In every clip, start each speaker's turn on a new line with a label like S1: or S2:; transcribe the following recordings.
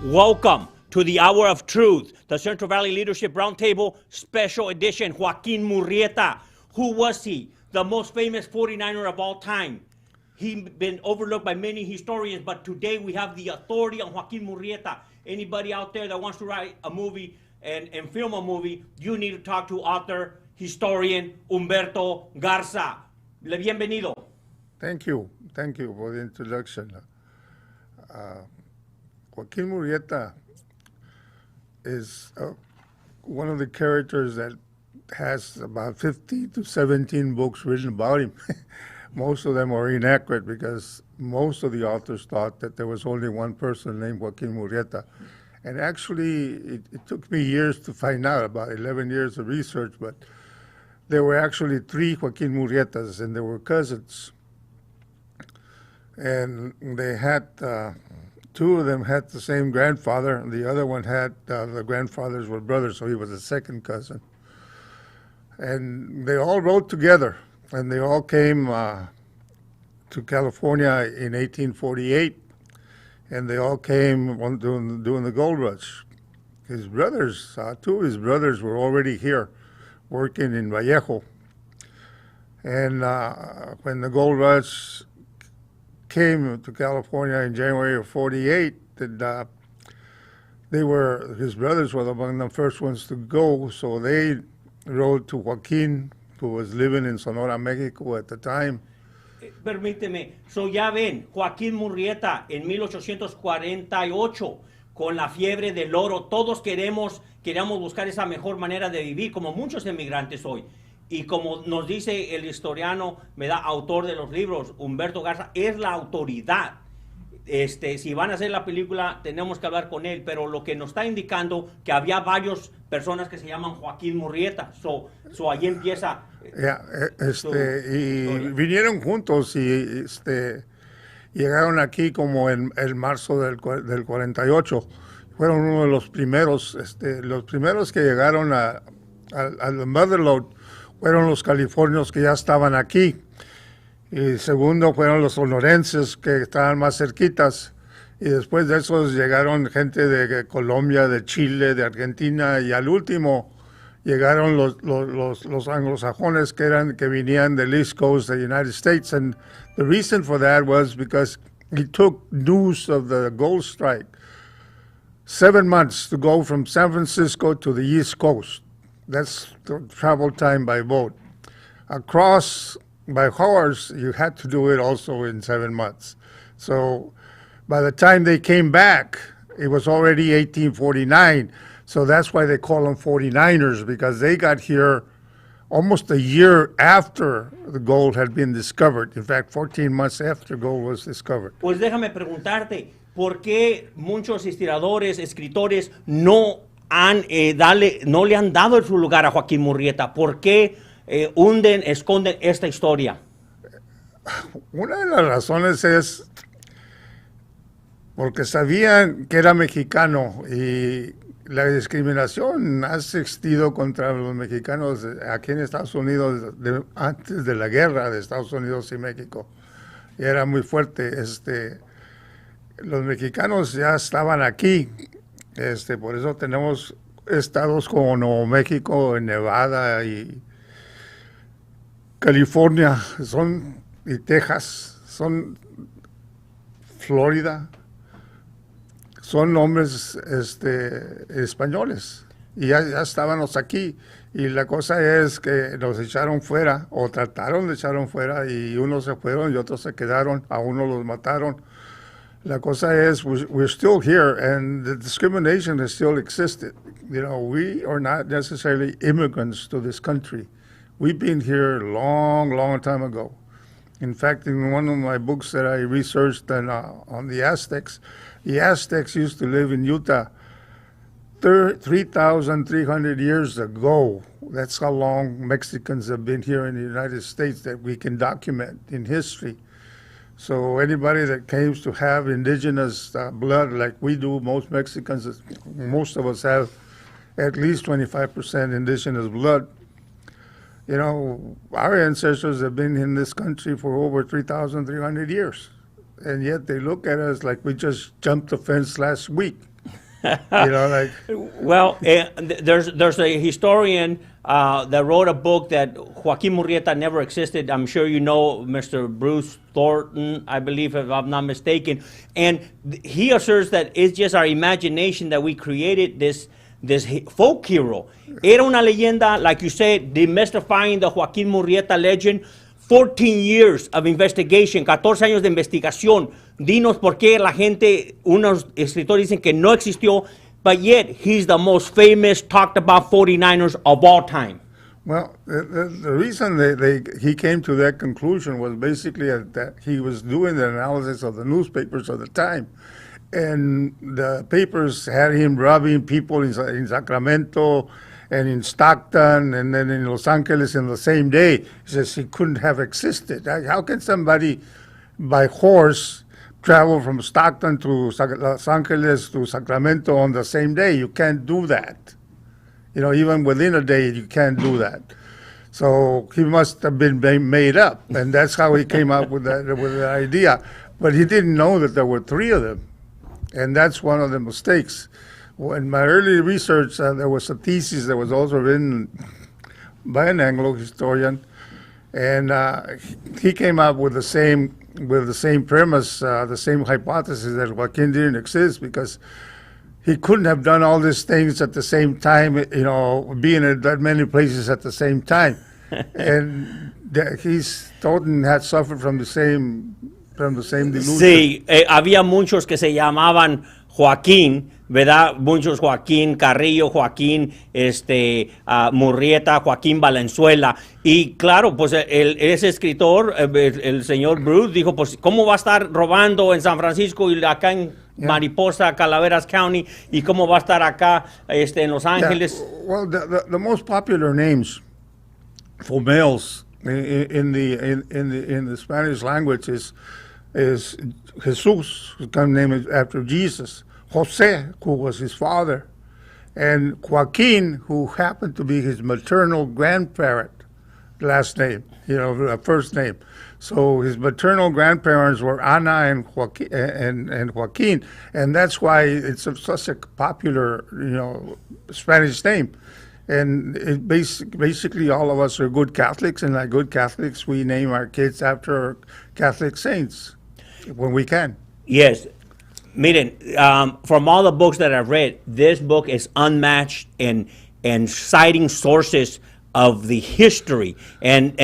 S1: Welcome to the Hour of Truth, the Central Valley Leadership Roundtable Special Edition. Joaquin Murrieta. Who was he? The most famous 49er of all time. He's been overlooked by many historians, but today we have the authority on Joaquin Murrieta. Anybody out there that wants to write a movie and film a movie, you need to talk to author, historian Humberto Garza. Bienvenido.
S2: Thank you for the introduction. Joaquin Murrieta is one of the characters that has about 50 to 17 books written about him. Most of them are inaccurate because most of the authors thought that there was only one person named Joaquin Murrieta. And actually, it took me years to find out, about 11 years of research, but there were actually 3 Joaquin Murrietas, and they were cousins. And they had, 2 of them had the same grandfather, and the other one had, the grandfathers were brothers, so he was a second cousin. And they all rode together, and they all came to California in 1848, and they all came during the gold rush. His brothers, 2 of his brothers were already here working in Vallejo. And when the gold rush came to California in January of 48, his brothers were among the first ones to go, so they rode to Joaquin, who was living in Sonora, Mexico at the time.
S1: Permíteme, so ya ven, Joaquín Murrieta en 1848, con la fiebre del oro, todos queríamos buscar esa mejor manera de vivir, como muchos emigrantes hoy. Y como nos dice el historiano, autor de los libros, Humberto Garza, es la autoridad. Si van a hacer la película, tenemos que hablar con él, pero lo que nos está indicando que había varias personas que se llaman Joaquín Murrieta. So ahí empieza.
S2: Y vinieron juntos y llegaron aquí como en marzo del 48. Fueron uno de los primeros que llegaron al Motherlode. Fueron los californios que ya estaban aquí. Y segundo fueron los sonorenses que estaban más cerquitas. Y después de esos llegaron gente de Colombia, de Chile, de Argentina. Y al último llegaron los anglosajones que venían del East Coast of the United States. And the reason for that was because he took news of the gold strike 7 months to go from San Francisco to the East Coast. That's the travel time by boat. Across by horse, you had to do it also in 7 months. So by the time they came back, it was already 1849. So that's why they call them 49ers, because they got here almost a year after the gold had been discovered. In fact, 14 months after gold was discovered.
S1: Pues déjame preguntarte, ¿por qué muchos historiadores, escritores no le han dado su lugar a Joaquín Murrieta? ¿Por qué esconden esta historia?
S2: Una de las razones es porque sabían que era mexicano y la discriminación ha existido contra los mexicanos aquí en Estados Unidos antes de la guerra de Estados Unidos y México. Y era muy fuerte. Los mexicanos ya estaban aquí. Por eso tenemos estados como Nuevo México, Nevada y California, y Texas, son Florida, son nombres españoles. Y ya estábamos aquí. Y la cosa es que nos echaron fuera, o trataron de echarnos fuera, y unos se fueron y otros se quedaron, a unos los mataron. La cosa es, we're still here, and the discrimination has still existed. You know, we are not necessarily immigrants to this country. We've been here a long time ago. In fact, in one of my books that I researched on the Aztecs used to live in Utah 3,300 years ago. That's how long Mexicans have been here in the United States that we can document in history. So anybody that claims to have indigenous blood like we do, most Mexicans, most of us have at least 25% indigenous blood. You know, our ancestors have been in this country for over 3,300 years. And yet they look at us like we just jumped the fence last week. Like.
S1: Well, there's a historian that wrote a book that Joaquin Murrieta never existed. I'm sure you know Mr. Bruce Thornton, I believe, if I'm not mistaken. And he asserts that it's just our imagination that we created this folk hero. Era una leyenda, like you said, demystifying the Joaquin Murrieta legend. 14 years of investigation, 14 años de investigación. Dinos por qué la gente, unos escritores dicen que no existió, but yet he's the most famous, talked about 49ers of all time.
S2: Well, the reason he came to that conclusion was basically that he was doing the analysis of the newspapers of the time. And the papers had him robbing people in Sacramento and in Stockton and then in Los Angeles in the same day. He says he couldn't have existed. How can somebody by horse travel from Stockton to Los Angeles to Sacramento on the same day? You can't do that. Even within a day, you can't do that. So he must have been made up, and that's how he came up with the idea. But he didn't know that there were three of them, and that's one of the mistakes. In my early research, there was a thesis that was also written by an Anglo historian, and he came up with the same premise, the same hypothesis that Joaquin didn't exist because he couldn't have done all these things at the same time, being at that many places at the same time, and Thornton had suffered from the same delusion.
S1: Sí, había muchos que se llamaban Joaquín, ¿verdad? Muchos Joaquín Carrillo, Joaquín Murrieta, Joaquín Valenzuela. Y claro, pues ese escritor, el señor Bruce, dijo, pues, ¿cómo va a estar robando en San Francisco y acá en Mariposa, Calaveras County? ¿Y cómo va a estar acá en Los Ángeles?
S2: Well, the most popular names for males in the Spanish language is Jesus, whose name is after Jesus. Jose, who was his father, and Joaquin, who happened to be his maternal grandparent, last name, first name. So his maternal grandparents were Ana and Joaquin, and that's why it's such a popular, Spanish name. And it basically all of us are good Catholics, and like good Catholics, we name our kids after Catholic saints when we can.
S1: Yes. Miren, from all the books that I've read, this book is unmatched in citing sources of the history and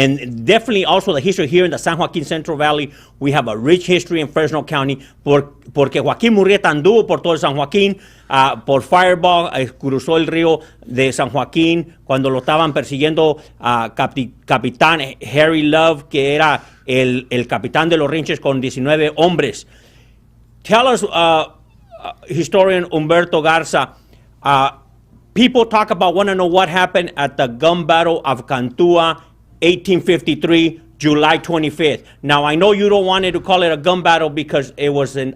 S1: definitely also the history here in the San Joaquin Central Valley. We have a rich history in Fresno County porque Joaquín Murrieta anduvo por todo el San Joaquín, por Fireball, cruzó el río de San Joaquín cuando lo estaban persiguiendo capitán Harry Love, que era el capitán de los Rinches con 19 hombres. Tell us, historian Humberto Garza, people want to know what happened at the gun battle of Cantua, 1853, July 25th. Now, I know you don't want to call it a gun battle because it was an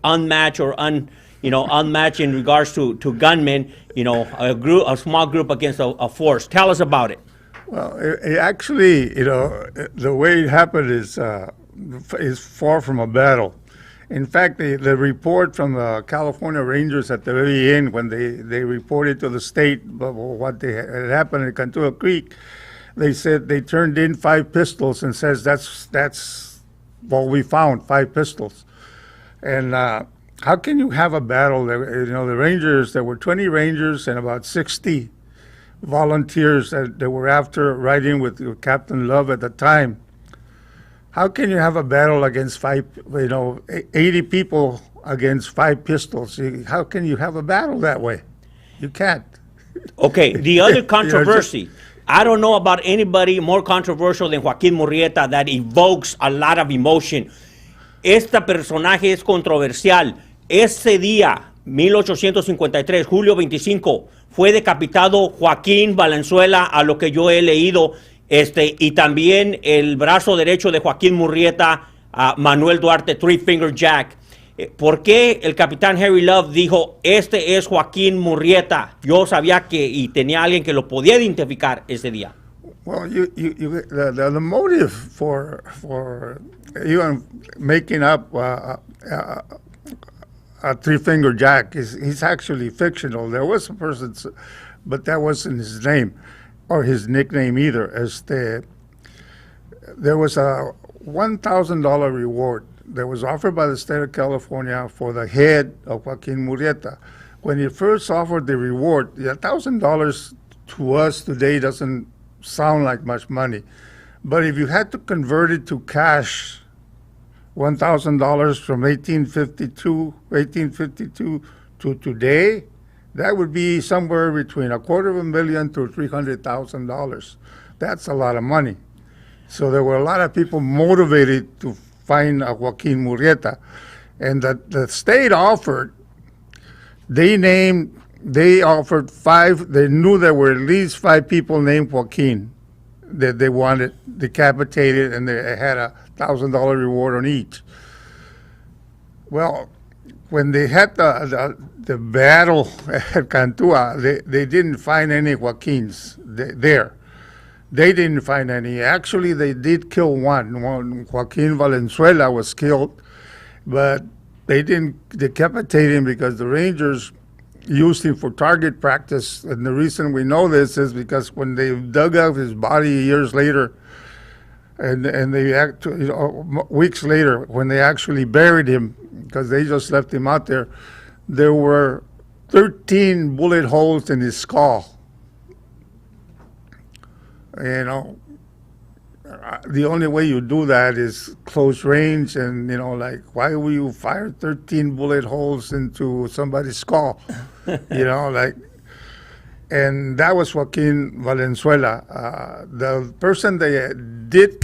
S1: unmatched or unmatched in regards to gunmen, a small group against a force. Tell us about it.
S2: Well, it actually, the way it happened is far from a battle. In fact, the report from the California Rangers at the very end, when they reported to the state what had happened in Cantua Creek, they said they turned in 5 pistols and says that's what we found, 5 pistols. And how can you have a battle? The Rangers, there were 20 Rangers and about 60 volunteers that were after riding with Captain Love at the time. How can you have a battle against 80 people against 5 pistols? How can you have a battle that way? You can't.
S1: Okay, the other controversy. I don't know about anybody more controversial than Joaquín Murrieta that evokes a lot of emotion. Este personaje es controversial. Ese día, 1853, julio 25, fue decapitado Joaquín Valenzuela, a lo que yo he leído. Y también el brazo derecho de Joaquín Murrieta, Manuel Duarte, Three Finger Jack. ¿Por qué el capitán Harry Love dijo, este es Joaquín Murrieta? Yo sabía y tenía alguien que lo podía identificar ese día.
S2: Well, the motive for even making up Three-Finger Jack. He's actually fictional. There was a person, but that wasn't his name or his nickname either. There was a $1,000 reward that was offered by the state of California for the head of Joaquin Murrieta. When he first offered the reward, $1,000 to us today doesn't sound like much money. But if you had to convert it to cash, $1,000 from 1852 to today, that would be somewhere between $250,000 to $300,000. That's a lot of money. So there were a lot of people motivated to find Joaquin Murrieta. And the state offered, they offered 5, they knew there were at least 5 people named Joaquin that they wanted decapitated, and they had a $1,000 reward on each. Well, when they had the battle at Cantua, they didn't find any Joaquins there. They didn't find any. Actually, they did kill one. Joaquin Valenzuela was killed, but they didn't decapitate him because the Rangers used him for target practice. And the reason we know this is because when they dug up his body years later, and they weeks later, when they actually buried him, because they just left him out there were 13 bullet holes in his skull. You know, the only way you do that is close range, and like, why will you fire 13 bullet holes into somebody's skull? And that was Joaquin Valenzuela. The person they did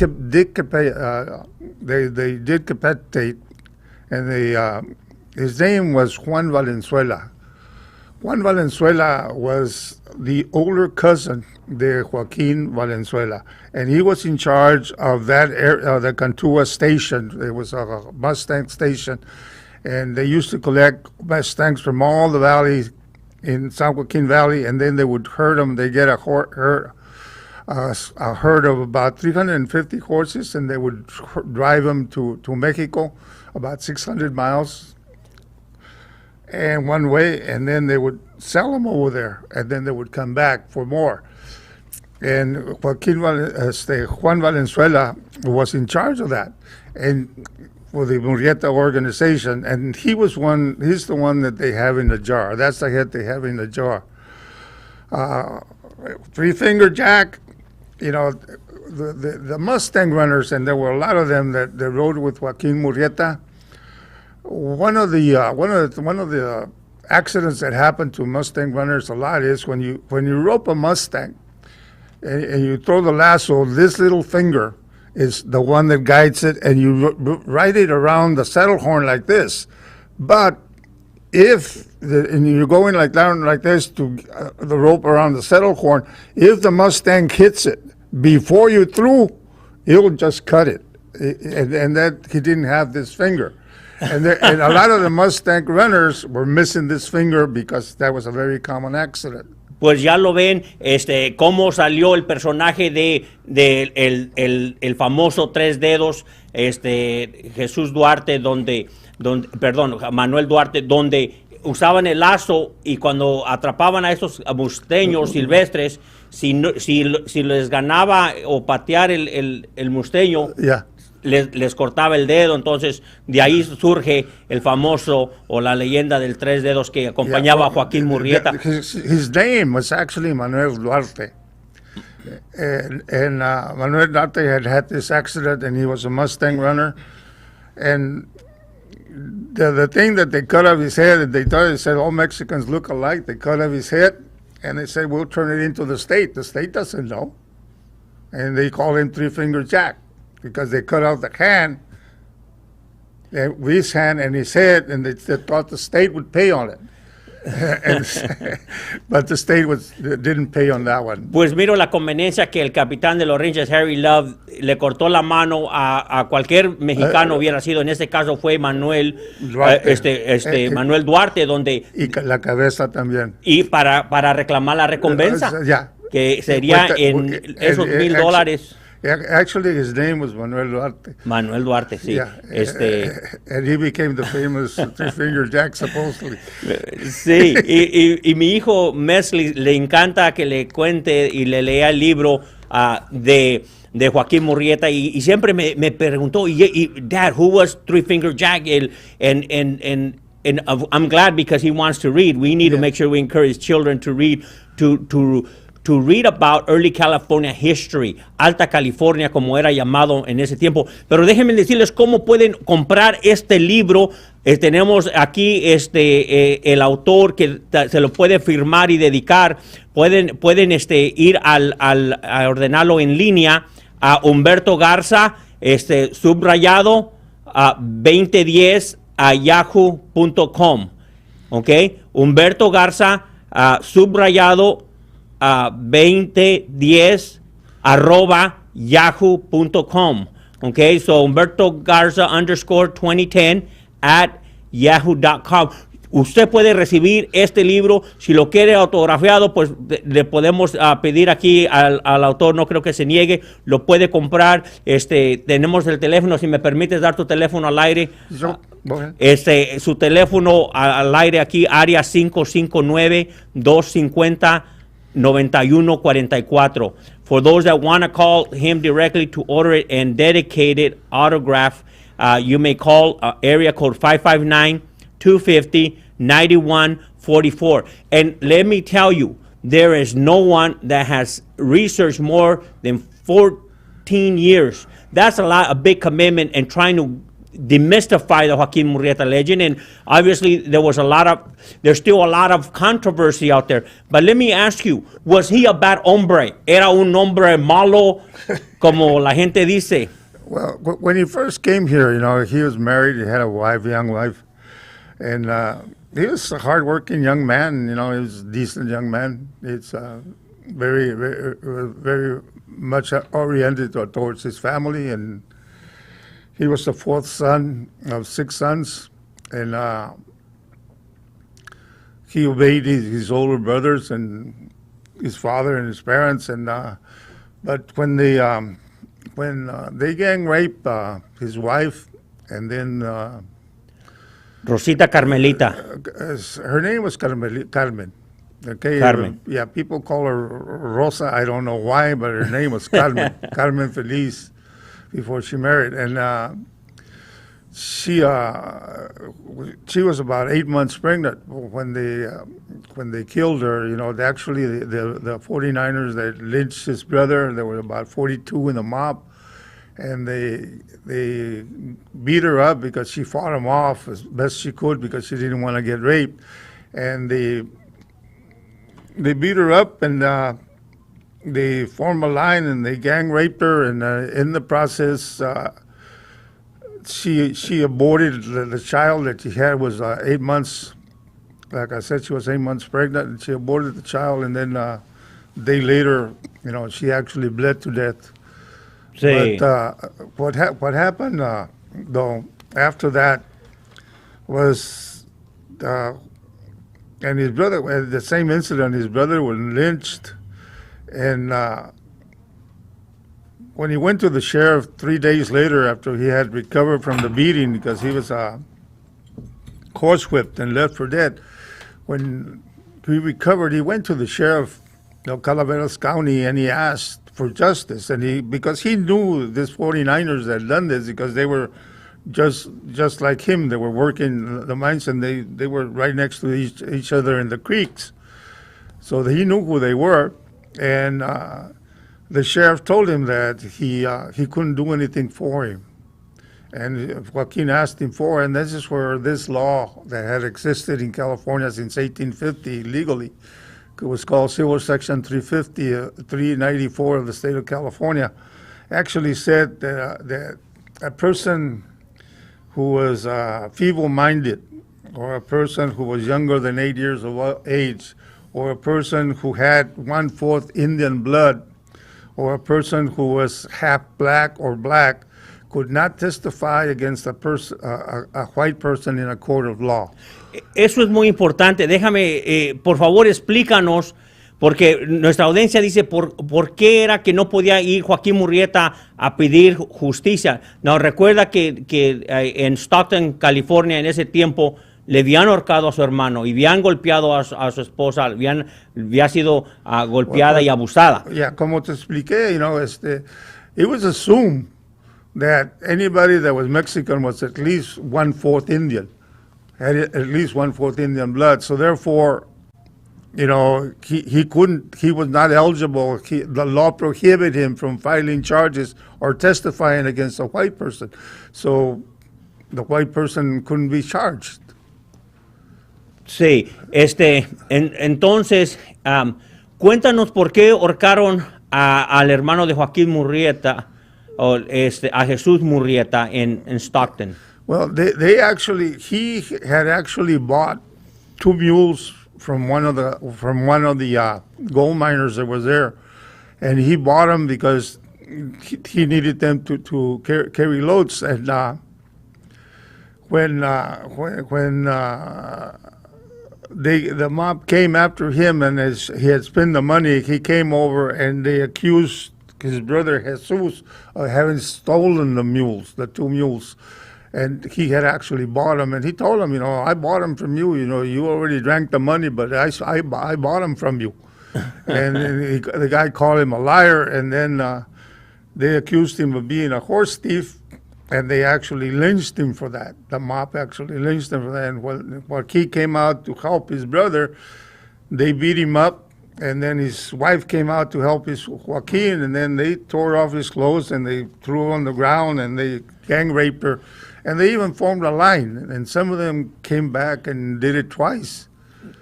S2: decapitate, and his name was Juan Valenzuela. Juan Valenzuela was the older cousin de Joaquin Valenzuela, and he was in charge of that area, the Cantua station. It was a Mustang station, and they used to collect Mustangs from all the valleys in San Joaquin Valley, and then they would herd them. They get a herd of about 350 horses, and they would drive them to Mexico, about 600 miles. And one way, and then they would sell them over there, and then they would come back for more. And Juan Valenzuela was in charge of that, and for the Murrieta organization, and he's the one that they have in the jar. That's the head they have in the jar. Three-Finger Jack, the Mustang runners, and there were a lot of them that rode with Joaquin Murrieta. One of the accidents that happened to Mustang runners a lot is when you rope a Mustang and you throw the lasso, this little finger is the one that guides it, and you ride it around the saddle horn like this. But and you're going down like this to the rope around the saddle horn, if the Mustang hits it before you threw, it'll just cut it. And that he didn't have this finger. And a lot of the Mustang runners were missing this finger because that was a very common accident.
S1: Pues ya lo ven, cómo salió el personaje de el famoso tres dedos, Jesús Duarte, Manuel Duarte, donde usaban el lazo, y cuando atrapaban a esos musteños silvestres, si les ganaba o patear el musteño,
S2: yeah,
S1: les cortaba el dedo. Entonces de ahí surge el famoso o la leyenda del tres dedos que acompañaba a Joaquín Murrieta.
S2: His name was actually Manuel Duarte, and Manuel Duarte had this accident, and he was a Mustang runner, and the thing that they cut off his head, and they said all Mexicans look alike. They cut off his head, and they said, we'll turn it into the state. The state doesn't know, and they call him Three-Finger Jack, because they cut off the hand, his hand and his head, and they thought the state would pay on it. But the state didn't pay on that one.
S1: Pues miro la conveniencia que el capitán de los Rangers, Harry Love, le cortó la mano a cualquier mexicano hubiera sido. En este caso fue Manuel Duarte, Manuel Duarte, donde
S2: y la cabeza también.
S1: Y para reclamar la recompensa,
S2: yeah,
S1: que sería en esos $1,000.
S2: Actually, his name was Manuel Duarte.
S1: Manuel Duarte, sí.
S2: Yeah, and he became the famous three-finger Jack, supposedly.
S1: Sí, y mi hijo Mesli le encanta que le cuente y le lea el libro de Joaquín Murrieta y siempre me preguntó, Dad, who was Three-Finger Jack? And I'm glad because he wants to read. We need to make sure we encourage children to read, to read about early California history, Alta California como era llamado en ese tiempo. Pero déjenme decirles cómo pueden comprar este libro. Tenemos aquí el autor que se lo puede firmar y dedicar. Pueden ir a ordenarlo en línea a Humberto Garza, subrayado 2010 a yahoo.com. ¿Ok? Humberto Garza, subrayado 2010 @yahoo.com. Okay, so Humberto Garza _2010 @yahoo.com. Usted puede recibir este libro. Si lo quiere autografiado, pues le podemos pedir aquí al autor, no creo que se niegue, lo puede comprar. Tenemos el teléfono, si me permites dar tu teléfono al aire. Su teléfono al aire aquí, área 559-250-9144. For those that want to call him directly to order it and dedicate it, autograph, you may call area code 559-250-9144. And let me tell you, there is no one that has researched more than 14 years. That's a big commitment and trying to demystify the Joaquin Murrieta legend. And obviously there's still a lot of controversy out there. But let me ask you, was he a bad hombre? ¿Era un hombre malo, como la gente dice?
S2: Well, when he first came here, he was married, he had a young wife, and he was a hardworking young man, he was a decent young man. It's very, very, very much oriented towards his family, and he was the fourth son of 6 sons, and he obeyed his older brothers and his father and his parents. And but when they gang raped his wife, and then
S1: Rosita Carmelita.
S2: Her name was Carmen. Okay.
S1: Carmen.
S2: Yeah, people call her Rosa. I don't know why, but her name was Carmen. Carmen Feliz. Before she married, and she was about 8 months pregnant when they killed her. Actually the 49ers that lynched his brother, there were about 42 in the mob, and they beat her up because she fought him off as best she could because she didn't want to get raped, and they beat her up, and they formed a line and they gang raped her, and in the process, she aborted the child that she had was 8 months. Like I said, she was 8 months pregnant, and she aborted the child, and then a day later, she actually bled to death.
S1: Sí.
S2: But what happened though after that was, and his brother, the same incident, his brother was lynched. And when he went to the sheriff 3 days later after he had recovered from the beating, because he was horsewhipped and left for dead, when he recovered, he went to the sheriff of Calaveras County and he asked for justice. And because he knew these 49ers that had done this, because they were just like him, they were working the mines, and they were right next to each other in the creeks. So he knew who they were. And the sheriff told him that he couldn't do anything for him. And Joaquin asked him for, and this is where this law that had existed in California since 1850 legally, it was called Civil Section 394 of the state of California, actually said that a person who was feeble-minded, or a person who was younger than 8 years of age, or a person who had 1/4 Indian blood, or a person who was half black or black, could not testify against a white person in a court of law.
S1: Eso es muy importante. Déjame, por favor, explícanos, Porque nuestra audiencia dice, ¿por qué era que no podía ir Joaquín Murrieta a pedir justicia? No, recuerda que en Stockton, California, en ese tiempo, le habían ahorcado a su hermano y habían golpeado a su esposa, había sido golpeada y abusada.
S2: Como te expliqué, it was assumed that anybody that was Mexican was at least 1/4 Indian, had at least 1/4 Indian blood. So therefore, he was not eligible. The law prohibited him from filing charges or testifying against a white person. So the white person couldn't be charged.
S1: Sí, entonces, cuéntanos por qué ahorcaron al hermano de Joaquín Murrieta, a Jesús Murrieta en Stockton.
S2: Well, he had actually bought 2 mules from one of the gold miners that was there, and he bought them because he needed them to carry loads. And when the mob came after him, and as he had spent the money, he came over and they accused his brother Jesus of having stolen the mules, the 2 mules. And he had actually bought them, and he told him, I bought them from you. You already drank the money, but I bought them from you. And the guy called him a liar, and then they accused him of being a horse thief, and they actually lynched him for that. The mob actually lynched him for that. And when Joaquin came out to help his brother, they beat him up, and then his wife came out to help his Joaquin, and then they tore off his clothes, and they threw her on the ground, and they gang raped her. And they even formed a line, and some of them came back and did it twice.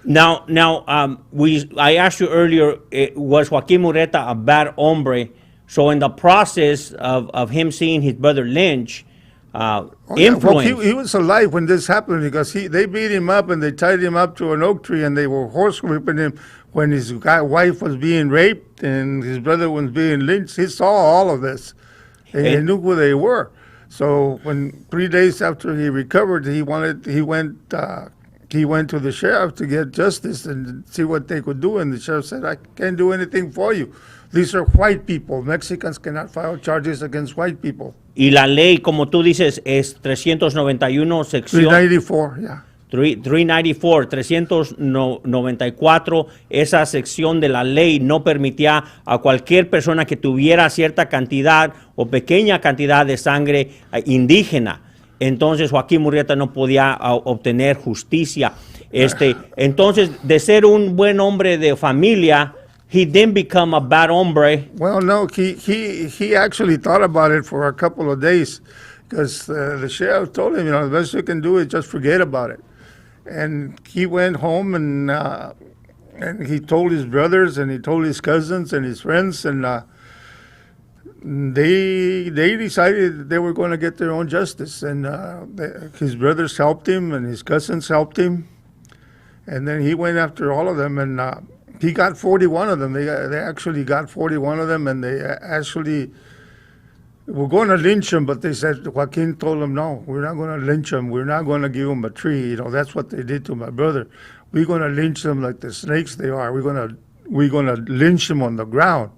S1: Now, I asked you earlier, was Joaquín Murrieta a bad hombre? So in the process of him seeing his brother lynched, influence.
S2: Well, he was alive when this happened because they beat him up and they tied him up to an oak tree and they were horsewhipping him when his wife was being raped and his brother was being lynched. He saw all of this, and he knew who they were. So when 3 days after he recovered, he went to the sheriff to get justice and see what they could do. And the sheriff said, "I can't do anything for you. These are white people. Mexicans cannot file charges against white people."
S1: Y la ley, como tú dices, es 391 sección.
S2: 394, yeah.
S1: 394, esa sección de la ley no permitía a cualquier persona que tuviera cierta cantidad o pequeña cantidad de sangre indígena. Entonces Joaquín Murrieta no podía obtener justicia. Entonces, de ser un buen hombre de familia, he didn't become a bad hombre.
S2: Well, no, he actually thought about it for a couple of days because the sheriff told him, the best you can do is just forget about it. And he went home and he told his brothers and he told his cousins and his friends, and they decided they were going to get their own justice. And his brothers helped him and his cousins helped him. And then he went after all of them, and he got 41 of them. They actually got 41 of them, and they actually were going to lynch him, but they said, Joaquin told them, no, we're not going to lynch him. We're not going to give him a tree. That's what they did to my brother. We're going to lynch them like the snakes they are. We're going to lynch him on the ground.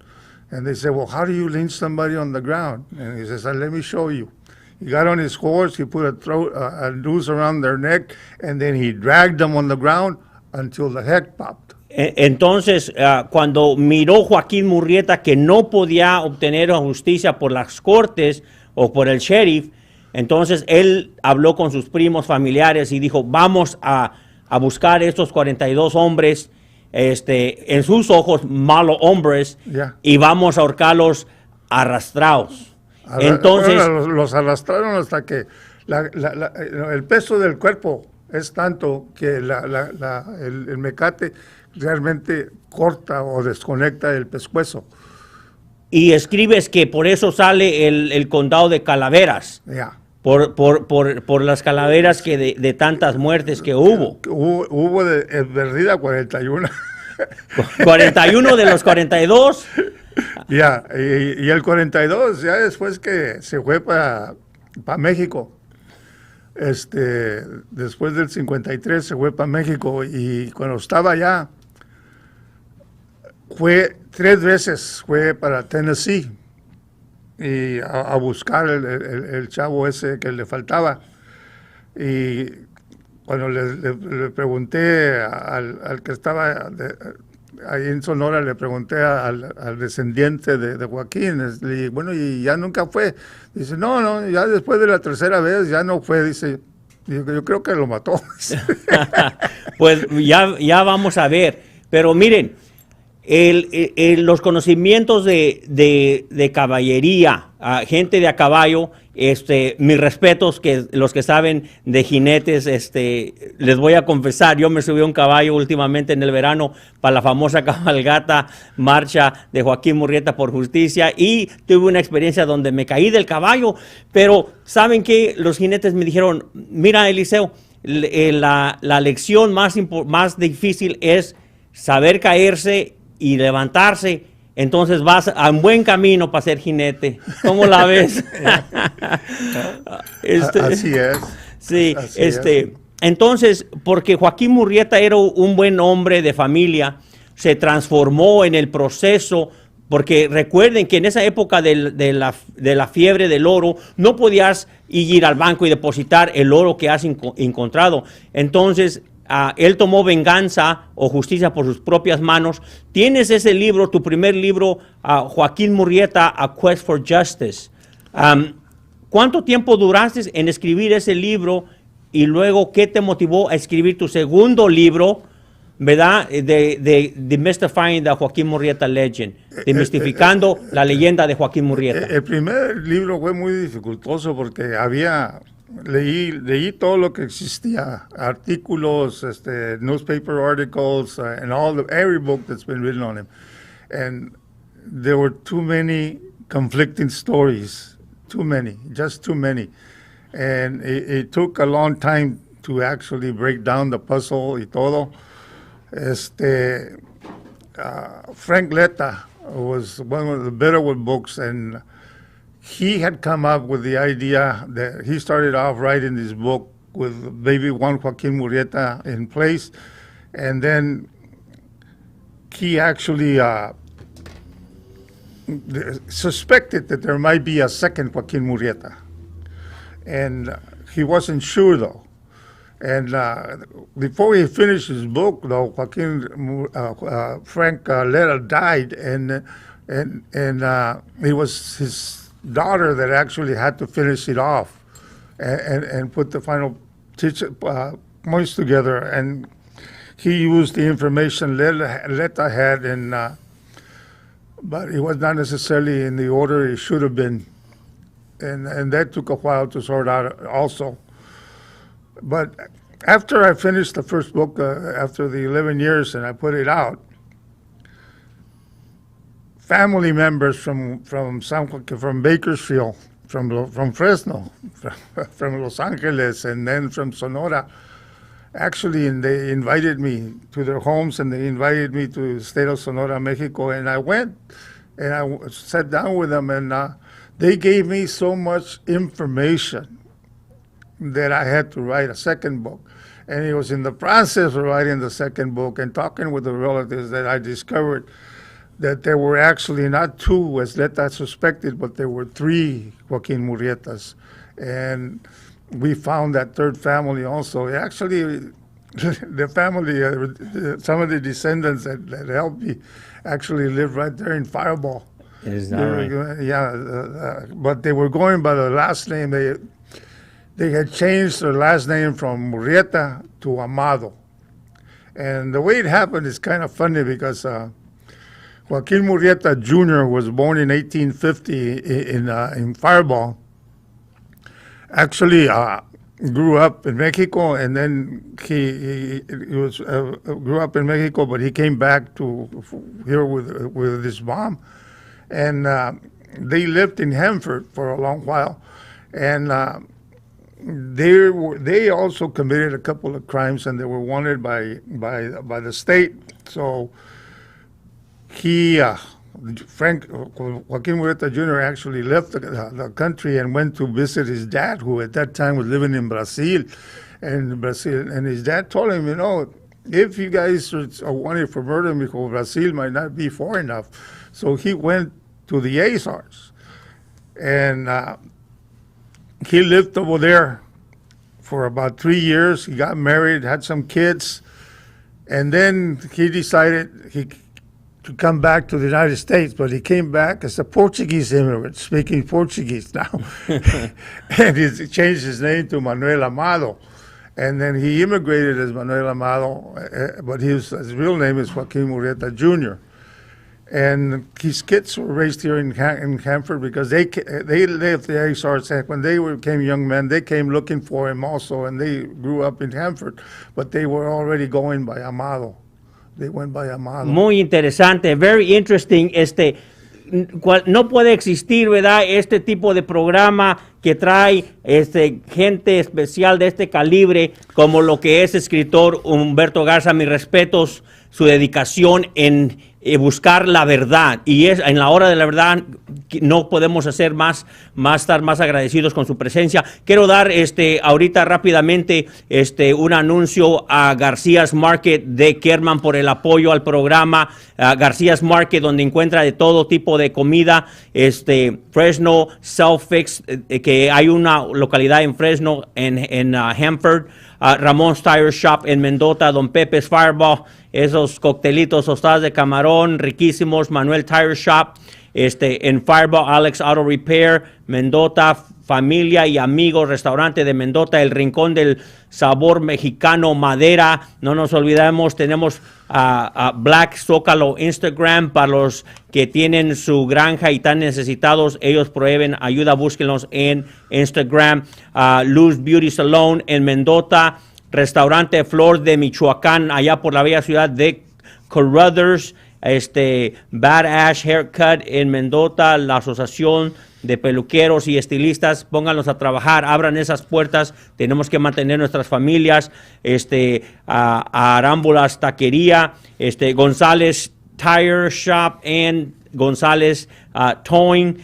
S2: And they said, well, how do you lynch somebody on the ground? And he says, let me show you. He got on his horse, he put a noose around their neck, and then he dragged them on the ground until the head popped.
S1: Entonces, cuando miró Joaquín Murrieta que no podía obtener justicia por las cortes o por el sheriff, entonces él habló con sus primos familiares y dijo, vamos a buscar estos 42 hombres, en sus ojos, malos hombres, y vamos a ahorcarlos arrastrados. Entonces,
S2: los arrastraron hasta que el peso del cuerpo es tanto que el mecate realmente corta o desconecta el pescuezo.
S1: Y escribes que por eso sale el condado de Calaveras.
S2: Yeah.
S1: Por las calaveras que de tantas muertes que hubo.
S2: Hubo de perdida 41.
S1: 41 de los 42.
S2: Ya, y el 42, ya después que se fue para México, después del 53 se fue para México, y cuando estaba allá, fue 3 veces, fue para Tennessee y a buscar el chavo ese que le faltaba. Y cuando le pregunté al que estaba ahí en Sonora, le pregunté al descendiente de Joaquín, le dije, bueno, y ya nunca fue. Dice, no, ya después de la 3ª vez ya no fue, dice, yo creo que lo mató.
S1: Pues ya vamos a ver, pero miren, los conocimientos de caballería, gente de a caballo, mis respetos, que los que saben de jinetes, les voy a confesar, yo me subí a un caballo últimamente en el verano para la famosa cabalgata marcha de Joaquín Murrieta por Justicia, y tuve una experiencia donde me caí del caballo, pero ¿saben qué? Los jinetes me dijeron, mira, Eliseo, la lección más difícil es saber caerse y levantarse. Entonces vas a un buen camino para ser jinete. ¿Cómo la ves?
S2: Así es.
S1: Sí,
S2: Así es.
S1: Entonces, porque Joaquín Murrieta era un buen hombre de familia, se transformó en el proceso, porque recuerden que en esa época de la fiebre del oro, no podías ir al banco y depositar el oro que has encontrado. Entonces, él tomó venganza o justicia por sus propias manos. Tienes ese libro, tu primer libro, Joaquín Murrieta, A Quest for Justice. ¿Cuánto tiempo duraste en escribir ese libro y luego qué te motivó a escribir tu segundo libro, verdad, de Demystifying the Joaquín Murrieta Legend, demistificando la leyenda de Joaquín Murrieta?
S2: El primer libro fue muy dificultoso porque leí todo lo que existía, artículos, newspaper articles, and every book that's been written on him. And there were too many conflicting stories, just too many. And it took a long time to actually break down the puzzle y todo. Frank Letta was one of the Bitterwood books, and he had come up with the idea that he started off writing this book with maybe one Joaquin Murrieta in place, and then he actually suspected that there might be a second Joaquin Murrieta, and he wasn't sure though. And before he finished his book, though, Frank Letta died, and it was his daughter that actually had to finish it off and put the final points together. And he used the information Letta had, but it was not necessarily in the order it should have been. And that took a while to sort out also. But after I finished the first book, after the 11 years, and I put it out, family members from Bakersfield, from Fresno, from Los Angeles, and then from Sonora, actually, and they invited me to their homes, and they invited me to the state of Sonora, Mexico, and I went, and I sat down with them, and they gave me so much information that I had to write a second book. And it was in the process of writing the second book and talking with the relatives that I discovered that there were actually not 2, as Letta suspected, but there were 3 Joaquin Murrietas. And we found that 3rd family also. Actually, the family, some of the descendants that helped me actually lived right there in Fireball.
S1: Is that right?
S2: Yeah, but they were going by the last name. They had changed their last name from Murrieta to Amado. And the way it happened is kind of funny because Joaquin Murrieta Jr. was born in 1850 in Fireball. Actually grew up in Mexico, and then he grew up in Mexico, but he came back to here with his mom. And they lived in Hanford for a long while. And they also committed a couple of crimes, and they were wanted by the state. So Joaquin Murrieta Jr. actually left the country and went to visit his dad, who at that time was living in Brazil. And his dad told him, if you guys are wanting for murder, because Brazil might not be far enough. So he went to the Azores, and he lived over there for about 3 years. He got married, had some kids, and then he decided to come back to the United States, but he came back as a Portuguese immigrant, speaking Portuguese now. And he changed his name to Manuel Amado. And then he immigrated as Manuel Amado, but his real name is Joaquin Murrieta Jr. And his kids were raised here in Hanford because they left the Azores. When they became young men, they came looking for him also, and they grew up in Hanford, but they were already going by Amado. They went by Amado.
S1: Muy interesante, very interesting. No puede existir, ¿verdad?, este tipo de programa que trae gente especial de este calibre, como lo que es escritor Humberto Garza. Mis respetos, su dedicación en buscar la verdad, y es en la hora de la verdad. No podemos hacer estar más agradecidos con su presencia. Quiero dar ahorita rápidamente un anuncio a García's Market de Kerman por el apoyo al programa. García's Market, donde encuentra de todo tipo de comida, Fresno, Self-Fix, que hay una localidad en Fresno, en Hanford, Ramon's Tire Shop en Mendota, Don Pepe's Fireball, esos coctelitos, tostadas de camarón riquísimos, Manuel Tire Shop, en Fireball, Alex Auto Repair, Mendota, familia y amigos, restaurante de Mendota, el rincón del sabor mexicano, Madera. No nos olvidemos, tenemos a Black Zócalo Instagram para los que tienen su granja y están necesitados. Ellos proveen ayuda, búsquenlos en Instagram. Luz Beauty Salon en Mendota, restaurante Flor de Michoacán, allá por la bella ciudad de Carruthers. Bad Ash Haircut en Mendota, la asociación de peluqueros y estilistas. Pónganlos a trabajar, abran esas puertas. Tenemos que mantener nuestras familias. Arámbulas Taquería, González Tire Shop and González Towing.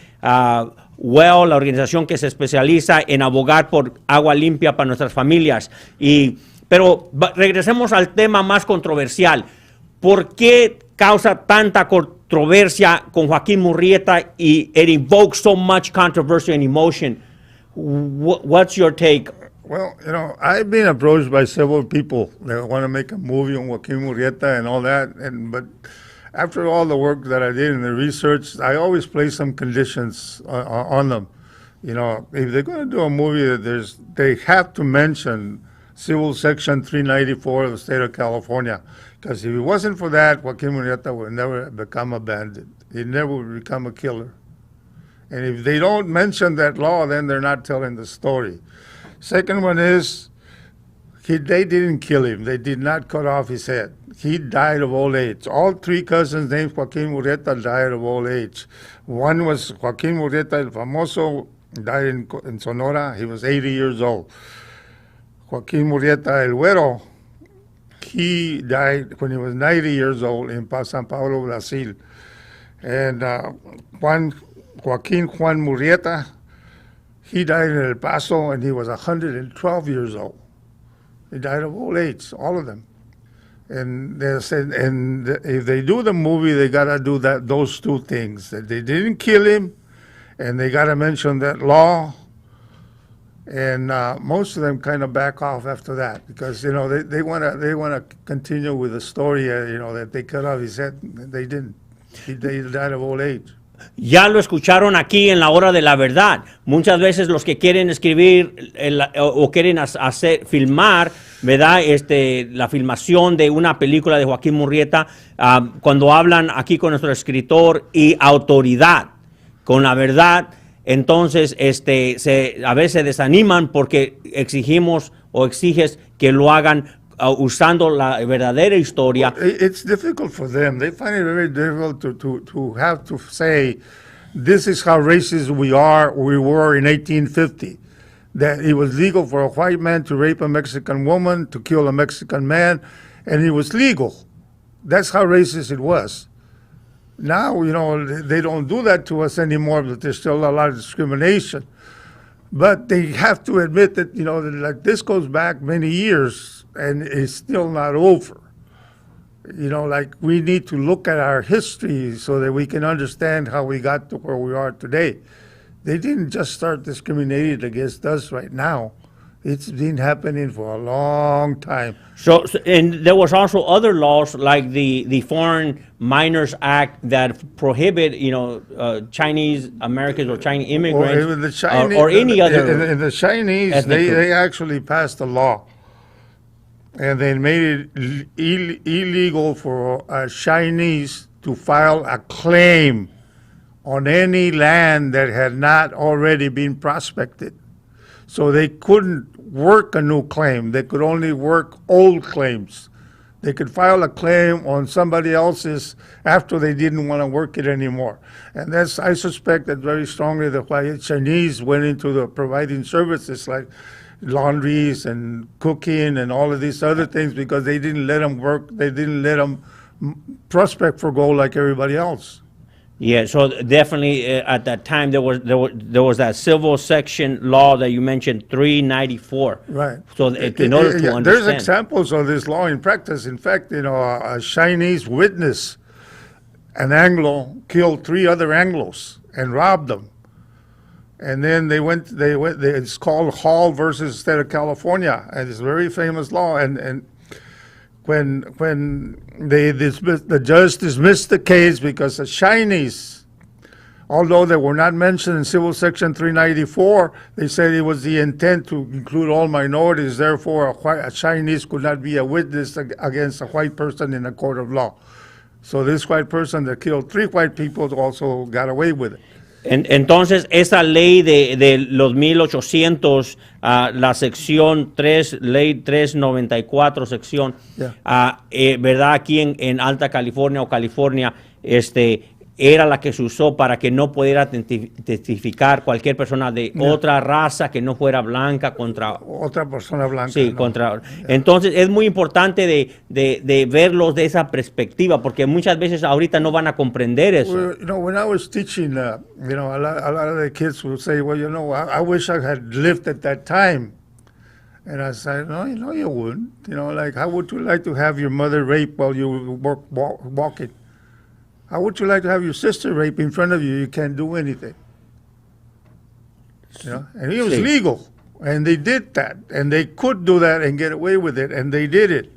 S1: Well, la organización que se especializa en abogar por agua limpia para nuestras familias. Pero regresemos al tema más controversial. ¿Por qué causa tanta controversia con Joaquín Murrieta y it evokes so much controversy and emotion? What's your take?
S2: Well, I've been approached by several people that want to make a movie on Joaquin Murrieta and all that, but after all the work that I did in the research, I always place some conditions on them. If they're going to do a movie, they have to mention Civil Section 394 of the state of California. Because if it wasn't for that, Joaquin Murrieta would never become a bandit. He never would become a killer. And if they don't mention that law, then they're not telling the story. Second one is, they didn't kill him. They did not cut off his head. He died of old age. All three cousins named Joaquin Murrieta died of old age. One was Joaquin Murrieta el Famoso, died in Sonora. He was 80 years old. Joaquin Murrieta el Güero, he died when he was 90 years old in San Paulo, Brazil. And Joaquin Juan Murrieta, he died in El Paso, and he was 112 years old. He died of old age, all of them. And they said, if they do the movie, they gotta do those two things: that they didn't kill him, and they gotta mention that law. And most of them kind of back off after that because they want to continue with the story. That they cut off his head. They didn't. They died of old age.
S1: Ya lo escucharon aquí en la Hora de la Verdad. Muchas veces los que quieren escribir o quieren filmar, ¿verdad? La filmación de una película de Joaquín Murrieta, cuando hablan aquí con nuestro escritor y autoridad, con la verdad, entonces a veces se desaniman porque exigimos o exiges que lo hagan usando la verdadera historia.
S2: It's difficult for them. They find it very difficult to have to say, this is how racist we were in 1850. That it was legal for a white man to rape a Mexican woman, to kill a Mexican man, and it was legal. That's how racist it was. Now, they don't do that to us anymore, but there's still a lot of discrimination. But they have to admit that, that this goes back many years, and it's still not over. you know, like we need to look at our history so that we can understand how we got to where we are today. They didn't just start discriminating against us right now. It's been happening for a long time.
S1: So, and there was also other laws like the Foreign Minors Act that prohibit, Chinese Americans or Chinese immigrants,
S2: Or even the Chinese,
S1: or any other.
S2: And the Chinese, they actually passed a law, and they made it illegal for Chinese to file a claim on any land that had not already been prospected. So they couldn't work a new claim. They could only work old claims. They could file a claim on somebody else's after they didn't want to work it anymore. And I suspect that very strongly the Chinese went into the providing services like laundries and cooking and all of these other things because they didn't let them work. They didn't let them prospect for gold like everybody else.
S1: Yeah, so definitely at that time there was that civil section law that you mentioned, 394.
S2: Right.
S1: So in order to understand,
S2: there's examples of this law in practice. In fact, a Chinese witness, an Anglo, killed 3 other Anglos and robbed them. And then they went. It's called Hall versus State of California, and it's a very famous law. And when the judge dismissed the case because the Chinese, although they were not mentioned in Civil Section 394, they said it was the intent to include all minorities. Therefore, a Chinese could not be a witness against a white person in a court of law. So this white person that killed 3 white people also got away with it.
S1: Entonces, esa ley de los 1800, la sección 3, ley 394, sección, ¿verdad? Aquí en Alta California o California, era la que se usó para que no pudiera testificar cualquier persona de otra raza que no fuera blanca contra
S2: otra persona blanca.
S1: Sí, no. Contra. Entonces es muy importante de verlos de esa perspectiva, porque muchas veces ahorita no van a comprender eso.
S2: Well, when I was teaching, a lot of the kids would say, well, I wish I had lived at that time. And I said, no, you wouldn't. Like, how would you like to have your mother raped while you were walking? How would you like to have your sister raped in front of you? You can't do anything. And it was legal, and they did that, and they could do that and get away with it, and they did it.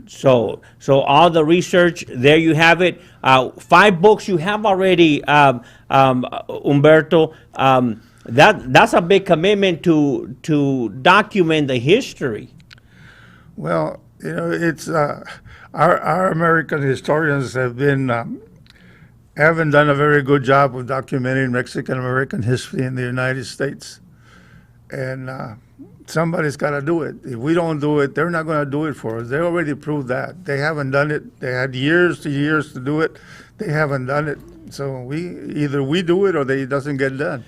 S1: So all the research, there you have it. 5 books you have already, Humberto. That's a big commitment to document the history.
S2: Well, it's our American historians haven't done a very good job of documenting Mexican American history in the United States, and somebody's got to do it. If we don't do it, they're not going to do it for us. They already proved that. They haven't done it. They had years to do it. They haven't done it. So either we do it or it doesn't get done.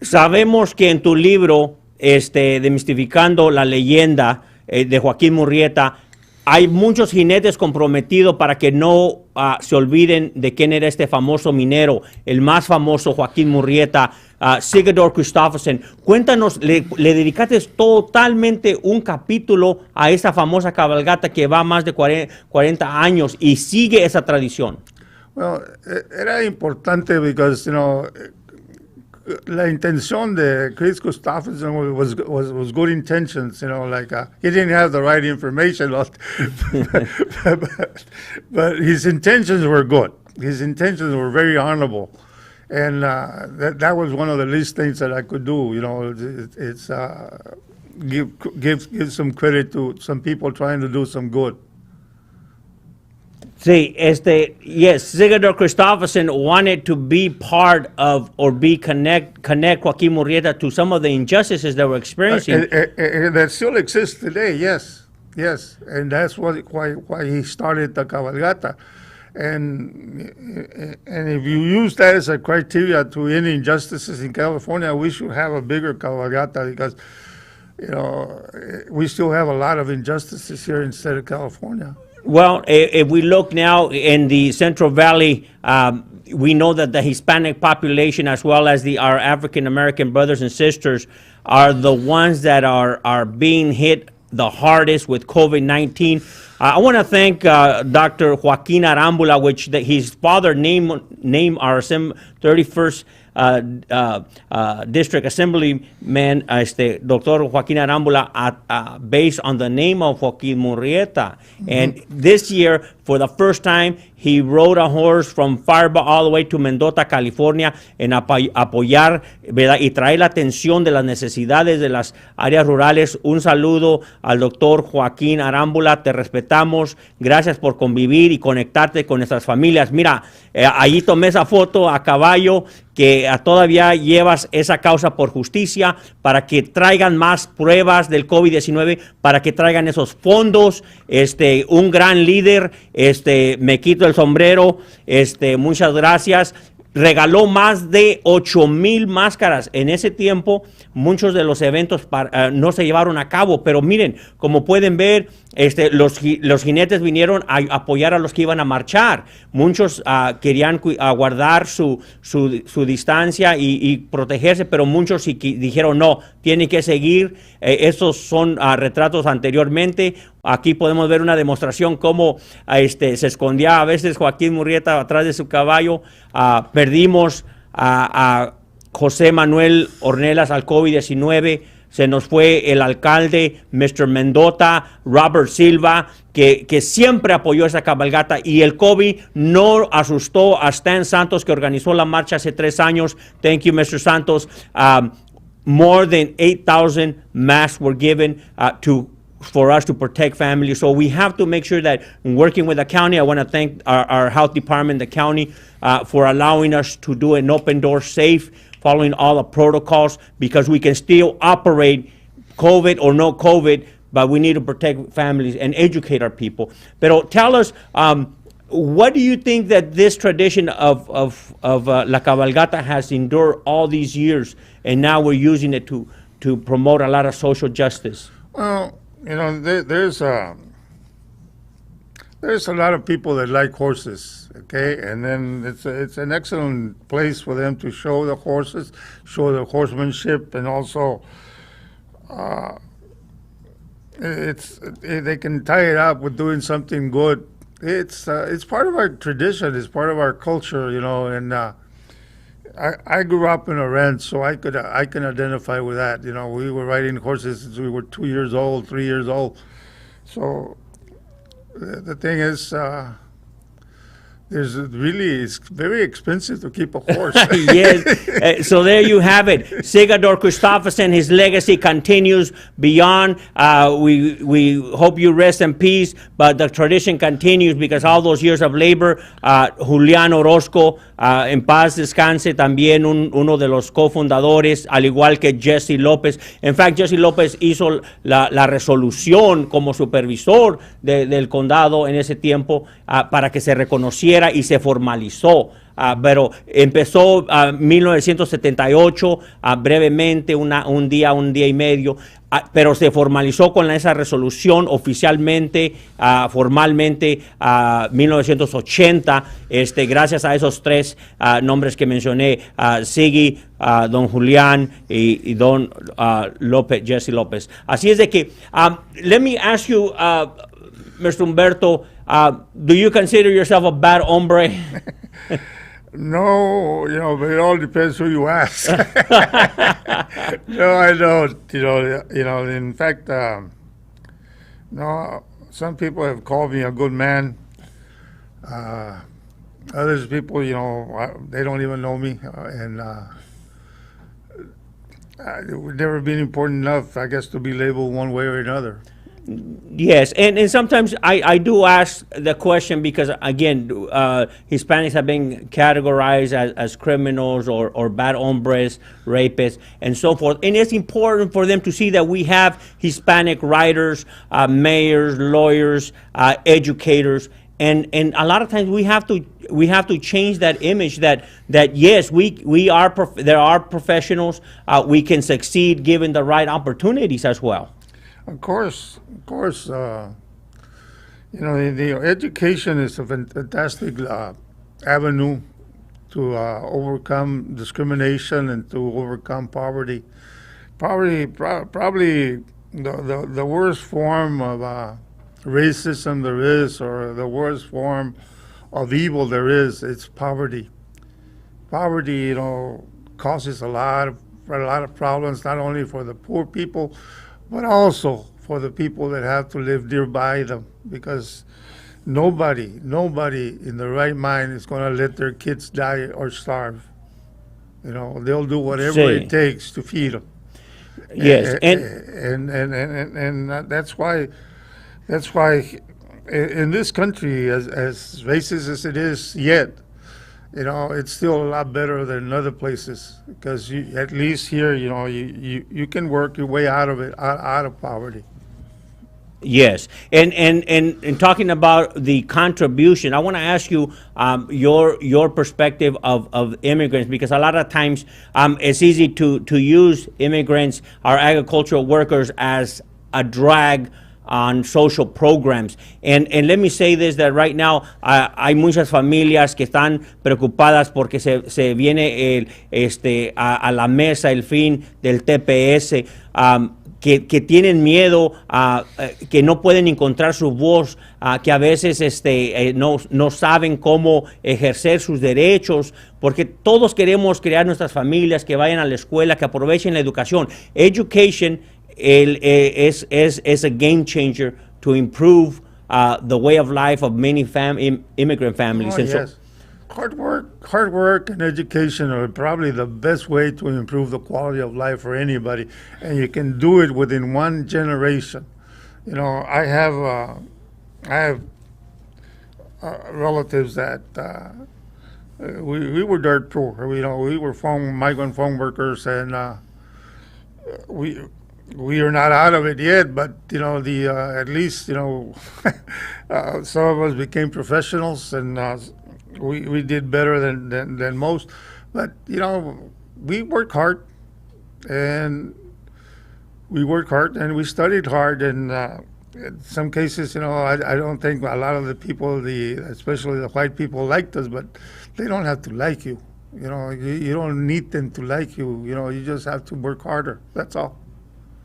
S1: Sabemos que en tu libro, Demistificando la leyenda, de Joaquín Murrieta, hay muchos jinetes comprometidos para que no se olviden de quién era este famoso minero, el más famoso Joaquín Murrieta, Sigurdur Christophersen. Cuéntanos, le dedicaste totalmente un capítulo a esa famosa cabalgata que va más de 40 años y sigue esa tradición.
S2: Well, era importante because, la intención de Chris Christophersen was good intentions, like he didn't have the right information, but his intentions were good. His intentions were very honorable, and that was one of the least things that I could do. It's give some credit to some people trying to do some good.
S1: Sí, yes, Sigurdur Christophersen wanted to be part of or connect Joaquín Murrieta to some of the injustices that we're experiencing.
S2: That still exists today, yes, and that's why he started the cabalgata. And if you use that as a criteria to any injustices in California, we should have a bigger cabalgata because, we still have a lot of injustices here in the state of California.
S1: Well, if we look now in the Central Valley, we know that the Hispanic population, as well as our African American brothers and sisters, are the ones that are being hit the hardest with COVID-19. I want to thank Dr. Joaquin Arambula, which his father named our 31st District Assemblyman, Dr. Joaquin Arambula, based on the name of Joaquin Murrieta. And this year, for the first time, he rode a horse from Firebaugh all the way to Mendota, California, en apoyar, ¿verdad? Y traer la atención de las necesidades de las áreas rurales. Un saludo al doctor Joaquín Arambula, te respetamos, gracias por convivir y conectarte con nuestras familias. Mira, allí tomé esa foto a caballo, que todavía llevas esa causa por justicia, para que traigan más pruebas del COVID-19, para que traigan esos fondos. Un gran líder, me quito el sombrero, muchas gracias. Regaló más de 8,000 máscaras. En ese tiempo, muchos de los eventos no se llevaron a cabo, pero miren, como pueden ver, los jinetes vinieron a apoyar a los que iban a marchar. Muchos querían guardar su distancia y protegerse, pero muchos dijeron no, tienen que seguir. Estos son retratos anteriormente. Aquí podemos ver una demostración cómo se escondía a veces Joaquín Murrieta atrás de su caballo. Perdimos a José Manuel Ornelas al COVID-19. Se nos fue el alcalde, Mr. Mendota, Robert Silva, que siempre apoyó esa cabalgata, y el COVID no asustó a Stan Santos, que organizó la marcha hace 3 años. Thank you, Mr. Santos. More than 8,000 masks were given for us to protect families. So we have to make sure that in working with the county, I want to thank our health department, the county, for allowing us to do an open door safe, following all the protocols, because we can still operate COVID or no COVID, but we need to protect families and educate our people. Pero tell us, what do you think that this tradition of La Cabalgata has endured all these years, and now we're using it to promote a lot of social justice?
S2: Well, there's a lot of people that like horses, okay? And then it's an excellent place for them to show the horses, show the horsemanship, and also they can tie it up with doing something good. It's part of our tradition, it's part of our culture, and I grew up in a ranch, so I can identify with that. We were riding horses since we were 2 years old, 3 years old. So the thing is, it's very expensive to keep a horse.
S1: Yes. So there you have it. Sigurdur Kristoffersen, his legacy continues beyond. We hope you rest in peace, but the tradition continues because all those years of labor. Julián Orozco, en paz descanse, también uno de los cofundadores, al igual que Jesse López. En fact, Jesse López hizo la resolución como supervisor del condado en ese tiempo, para que se reconociera y se formalizó. Pero empezó en 1978, brevemente, un día y medio, pero se formalizó con esa resolución oficialmente, formalmente, 1980, gracias a esos 3 nombres que mencioné, Siggy, don Julián y don López, Jesse López. Así es de que, let me ask you, Mr. Humberto, do you consider yourself a bad hombre?
S2: No, but it all depends who you ask. No, I don't. In fact, no. Some people have called me a good man. Others people, they don't even know me, and it would never been important enough, I guess, to be labeled one way or another.
S1: Yes, and sometimes I do ask the question because, again, Hispanics have been categorized as criminals or bad hombres, rapists, and so forth. And it's important for them to see that we have Hispanic writers, mayors, lawyers, educators, and a lot of times we have to change that image that yes, there are professionals, we can succeed given the right opportunities as well.
S2: Of course. The education is a fantastic avenue to overcome discrimination and to overcome poverty. Probably the worst form of racism there is, or the worst form of evil there is, it's poverty. Poverty, causes a lot of problems, not only for the poor people, but also for the people that have to live nearby them, because nobody in the right mind is going to let their kids die or starve. They'll do whatever it takes to feed them.
S1: Yes,
S2: and that's why in this country, as racist as it is yet, it's still a lot better than other places, because at least here, you can work your way out of it, out of poverty.
S1: Yes, and talking about the contribution, I want to ask you your perspective of immigrants, because a lot of times it's easy to use immigrants, our agricultural workers, as a drag on social programs. And let me say this, that right now hay muchas familias que están preocupadas porque se viene a la mesa el fin del TPS, que tienen miedo, que no pueden encontrar su voz, que a veces no saben cómo ejercer sus derechos, porque todos queremos crear nuestras familias, que vayan a la escuela, que aprovechen la educación. Education is a game changer to improve the way of life of many immigrant families.
S2: Oh, yes. Hard work and education are probably the best way to improve the quality of life for anybody, and you can do it within one generation. I have relatives that we were dirt poor. We were migrant farm workers, and we are not out of it yet, but at least some of us became professionals, and we did better than most. But we worked hard, and we studied hard, and in some cases, I don't think a lot of the people, especially the white people, liked us, but they don't have to like you. You don't need them to like you. You just have to work harder. That's all.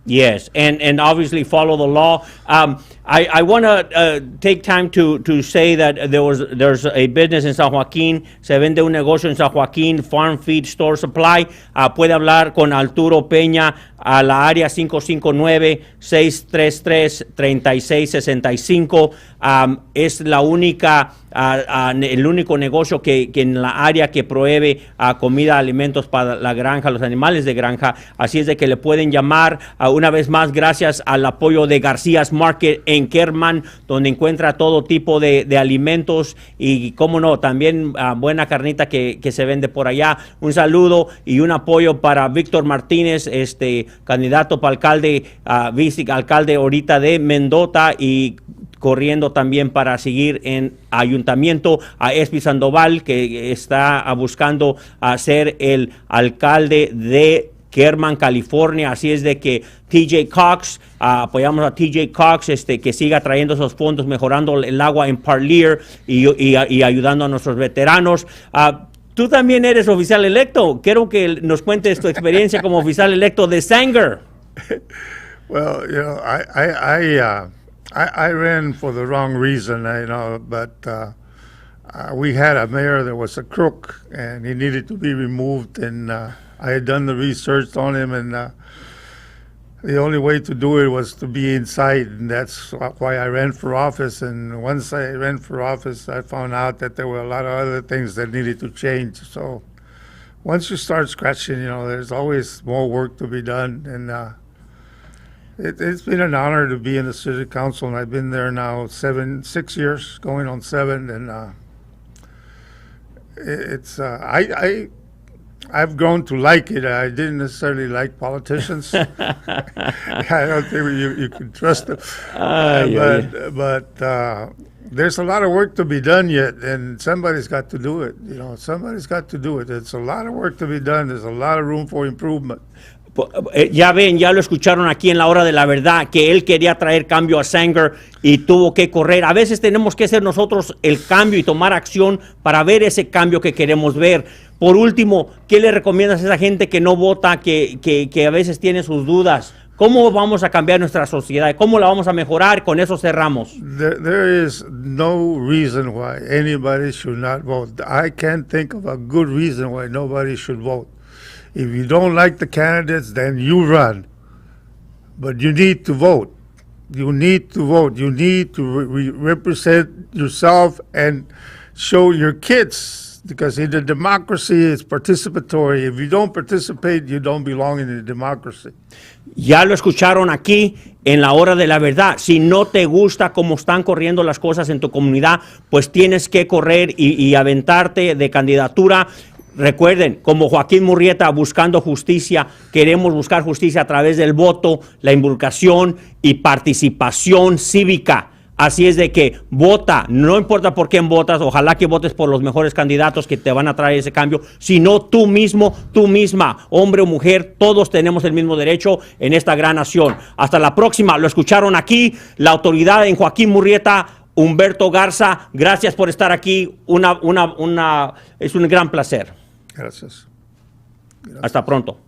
S1: Yes, and obviously follow the law. I want to take time to say that there's a business in San Joaquín. Se vende un negocio en San Joaquín, Farm Feed Store Supply. Puede hablar con Arturo Peña a la área 559-633-3665. Es la única, el único negocio que en la área que provee comida, alimentos para la granja, los animales de granja. Así es de que le pueden llamar. Una vez más, gracias al apoyo de García's Market en Kerman, donde encuentra todo tipo de alimentos y, cómo no, también buena carnita que se vende por allá. Un saludo y un apoyo para Víctor Martínez, candidato para alcalde, vicealcalde ahorita de Mendota, y corriendo también para seguir en ayuntamiento, a Espi Sandoval, que está buscando ser el alcalde de Kerman, California. Así es de que TJ Cox, apoyamos a TJ Cox, que siga trayendo esos fondos, mejorando el agua en Parlier y ayudando a nuestros veteranos. Tú también eres oficial electo. Quiero que nos cuentes tu experiencia como oficial electo de Sanger.
S2: Well, I ran for the wrong reason, but we had a mayor that was a crook, and he needed to be removed, and I had done the research on him, and the only way to do it was to be inside, and that's why I ran for office. And once I ran for office, I found out that there were a lot of other things that needed to change. So once you start scratching, there's always more work to be done, and it's been an honor to be in the city council, and I've been there now 6 years, going on 7, and I've grown to like it. I didn't necessarily like politicians. I don't think you can trust them. But there's a lot of work to be done yet, and somebody's got to do it. Somebody's got to do it. It's a lot of work to be done. There's a lot of room for improvement.
S1: Ya ven, ya lo escucharon aquí en la Hora de la Verdad, que él quería traer cambio a Sanger y tuvo que correr. A veces tenemos que ser nosotros el cambio y tomar acción para ver ese cambio que queremos ver. Por último, ¿qué le recomiendas a esa gente que no vota, que a veces tiene sus dudas? ¿Cómo vamos a cambiar nuestra sociedad? ¿Cómo la vamos a mejorar? Con eso cerramos.
S2: There is no reason why anybody should not vote. I can't think of a good reason why nobody should vote. If you don't like the candidates, then you run. But you need to vote. You need to vote. You need to represent yourself and show your kids. Because in the democracy, it's participatory. If you don't participate, you don't belong in the democracy.
S1: Ya lo escucharon aquí en la hora de la verdad. Si no te gusta cómo están corriendo las cosas en tu comunidad, pues tienes que correr y aventarte de candidatura. Recuerden, como Joaquín Murrieta buscando justicia, queremos buscar justicia a través del voto, la involucración y participación cívica. Así es de que vota, no importa por quién votas, ojalá que votes por los mejores candidatos que te van a traer ese cambio, sino tú mismo, tú misma, hombre o mujer, todos tenemos el mismo derecho en esta gran nación. Hasta la próxima, lo escucharon aquí, la autoridad en Joaquín Murrieta, Humberto Garza, gracias por estar aquí, es un gran placer.
S2: Gracias.
S1: Hasta pronto.